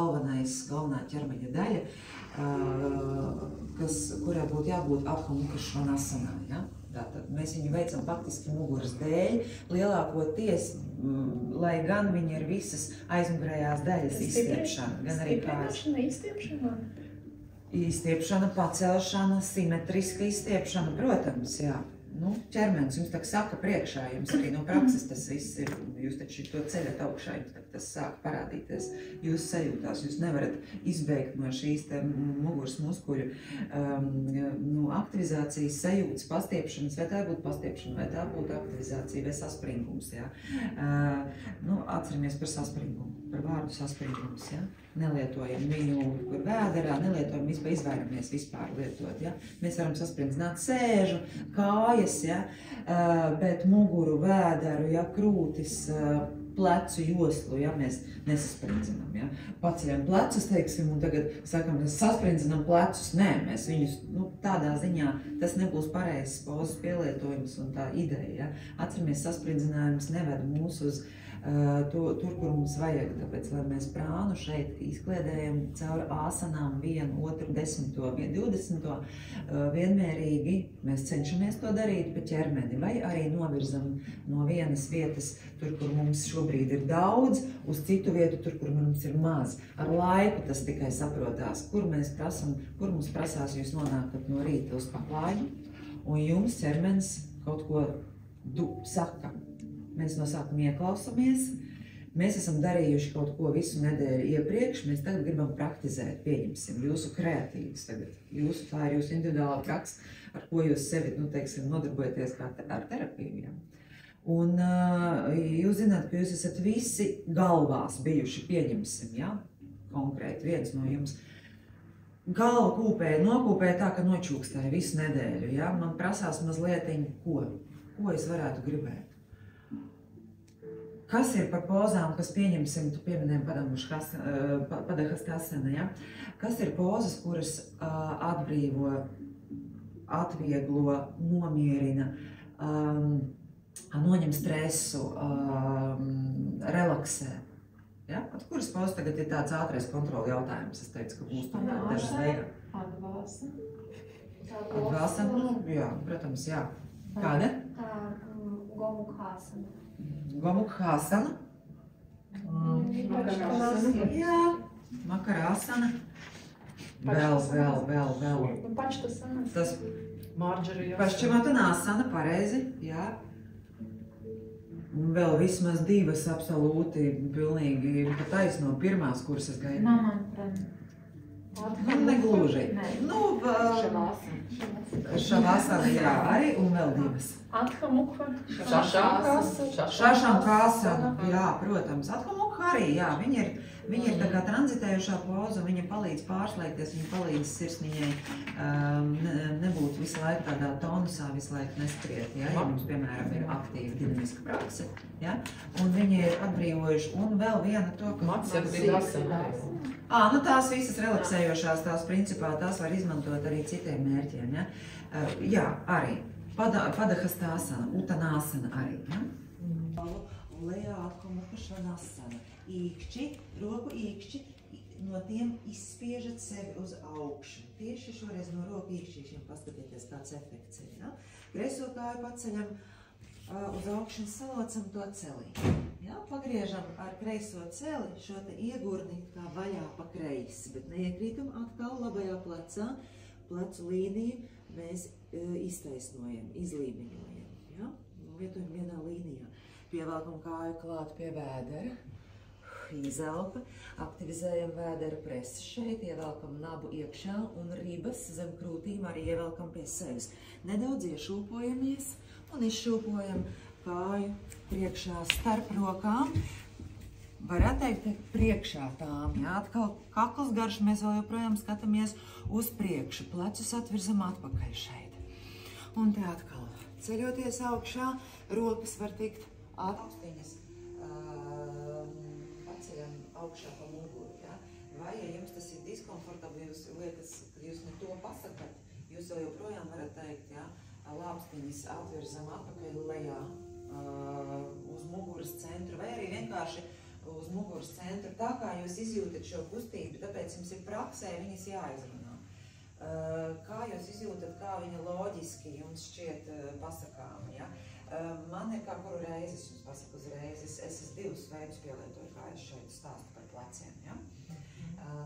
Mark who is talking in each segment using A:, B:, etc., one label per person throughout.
A: galvenā ķermeņa daļa, kurai būtu jābūt Adho Mukha Svanasana. Ja? Tātad mēs viņu veicam faktiski muguras dēļ, lielākoties, lai gan viņi ir visas aizmugurējās daļas izstiepšana, gan arī kājas. Izstiepšana, pacelšana, simetriska izstiepšana, protams, jā. Nu, ķermenis jums tā saka priekšā, jums arī no prakses tas viss ir, jūs taču to ceļat augšā, jums tas sāk parādīties, jūs sajūtās, jūs nevarat izbeigt no šīs te muguras muskuļu aktivizācijas sajūtas, pastiepšanas, vai tā būtu pastiepšana, vai tā būtu aktivizācija, vai saspringums, jā. Atceramies par saspringumu, par vārdu saspringums, jā. Nelietojam viņu, kur vēderā, nelietojam, izvairamies vispār lietot, ja? Mēs varam saspringzināt sēžu, kājas, ja? Bet muguru, vēderu, ja? Krūtis, plecu joslu, ja? Mēs nesaspringzinām, ja? Paceļam plecus, teiksim, un tagad sakam, mēs saspringzinām plecus. Nē, mēs viņus, tādā ziņā tas nebūs pareizs pozas pielietojums un tā ideja, ja? Atceramies, saspringzinājums neved mūs uz tur, kur mums vajag, tāpēc, lai mēs prānu šeit izkliedējam cauri āsanām 1, 2, 10, 20, vienmērīgi mēs cenšamies to darīt pa ķermeni, vai arī novirzam no vienas vietas, tur, kur mums šobrīd ir daudz, uz citu vietu, tur, kur mums ir maz. Ar laiku tas tikai saprotās, kur mums prasās jūs nonākat no rīta uz paklāju, un jums ķermenis kaut ko saka. Mēs no sākuma ieklausamies, mēs esam darījuši kaut ko visu nedēļu iepriekš, mēs tagad gribam praktizēt, pieņemsim, jūsu kreatīvas tagad. Tā ir jūsu individuālā praksa, ar ko jūs sevi, nodarbojaties kā ar terapiju. Ja? Un jūs zināt, ka jūs esat visi galvās bijuši, pieņemsim, ja? Konkrēti viens no jums. Galva nokūpēja tā, ka nočūkstēja visu nedēļu. Ja? Man prasās mazlietiņu, ko es varētu gribēt. Kas ir par pozām, kas pieņemsim, tu pieminēji Padahastāsana, ja? Kas ir pozas, kuras atbrīvo, atvieglo, nomierina, noņem stresu, relaksē? Ja? Kuras pozas tagad ir tāds ātrais kontrola jautājums? Es teicu, ka būs tam dažas veidā. Advāsana? Jā, protams, jā. Kāda?
B: Gomukhāsana.
A: Gomukhāsana. Jā, Makarāsana. Vēl.
B: Pačtasana.
A: Tas
C: Marģarija.
A: Pašķimatanāsana, pareizi, jā. Un vēl vismaz divas absolūti pilnīgi taisno pirmās, kuras es gaidu. Negluži. Šavasana, jā, arī, un vēl divas.
B: Adho Mukha.
A: Šašankāsana, jā, protams. Adho Mukha arī, jā, viņa ir tā kā tranzitējušā poza, viņa palīdz pārslēgties, viņa palīdz sirsniņai nebūt visu laiku tādā tonusā, visu laiku neskriet, ja mums, piemēram, ir aktīva dinamiska prakse, ja, un viņi ir atbrīvojuši, un vēl viena to, ka tās visas relaksējošās, tās principā, tās var izmantot arī citiem mērķiem, ja? Jā, arī. Padahastāsana, Utanāsana arī, ja? Lejā Adho Mukha Svanasana. Īkšķi, roku īkšķi, no tiem izspiežat sevi uz augšu. Tieši šoreiz no roku īkšķīšiem paskatieties, kāds efekts ir, ja? Kreiso kāju paceļam uz augšu un salocam to celī. Ja? Pagriežam ar kreiso celi šo te iegurni kā vaļā pa kreisi, bet neiekrītam atkal labajā plecā. Plecu līniju mēs iztaisnojam, izlīmeņojam. Ja? Lietojam vienā līnijā. Pievelkam kāju klāt pie vēdera. Izelpa. Aktivizējam vēdera presi šeit, ievelkam nabu iekšā un ribas zem krūtīm arī ievelkam pie sevis. Nedaudz iešūpojamies un izšūpojam kāju priekšā starp rokām. Varētu teikt, priekšā tām, jā, atkal kakls garš, mēs vēl joprojām skatāmies uz priekšu, plecus atvirzam atpakaļ šeit. Un te atkal ceļoties augšā, rokas var tikt austiņas, paceļam augšā pa muguru, jā. Vai, ja jums tas ir diskomfortabli, jūs liekas, ka jūs ne to pasakat, jūs vēl joprojām varat teikt, jā, lāpstiņas atvirzam atpakaļ lejā uz muguras centru, vai arī vienkārši uz muguras centru. Tā kā jūs izjūtat šo kustību, tāpēc jums ir praksē viņas jāizrunā. Kā jūs izjūtat, kā viņa loģiski jums šķiet pasakām, ja? Man ir kā kuru reizi, es jums pasaku uzreiz, es esmu divus veidus pielietoju, kā es šeit stāstu par pleciem, ja?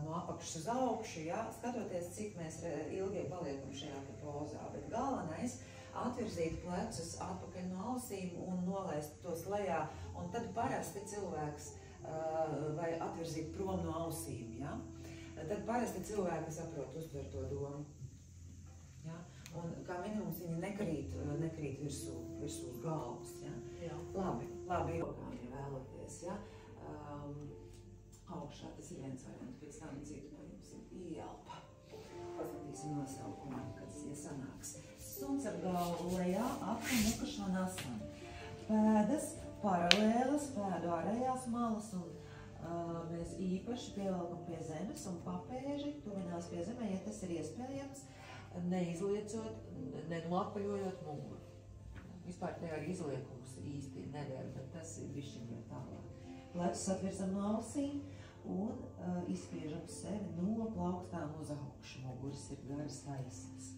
A: No apakšas uz augšu, ja? Skatoties, cik mēs ilgi paliekam šajā pozā, bet galvenais atvirzīt plecus atpakaļ no ausīm un nolaist tos lejā, un tad parasti cilvēks vai atvirzīt prom no ausīm, ja? Tad parasti cilvēki saprot, uztver to domu. Ja? Un kā minimums viņi nekrīt virsū uz galvas. Ja? Jā. Labi, jogām, ja vēlaties. Ja? Augšā tas ir viens variants, pēc tam citu paņemsim ieelpa. Paskatīsim nosaukumu, kad tas iesanāks. Suns ar galvu lejā, atkal mukašanasana. Pēdas paralēlas, pēdu ārējās malas un mēs īpaši pievelkam pie zemes un papēži tuvinās pie zemē, ja tas ir iespējams, neizliecot, nenoapaļojot muguru. Vispār te arī izliekums īsti nedēļ, bet tas ir bišķiņ jau tālāk. Plecus atvirzam no ausīm un izspiežam sevi no plaukstām uz augšu. Muguras ir garas taisnas.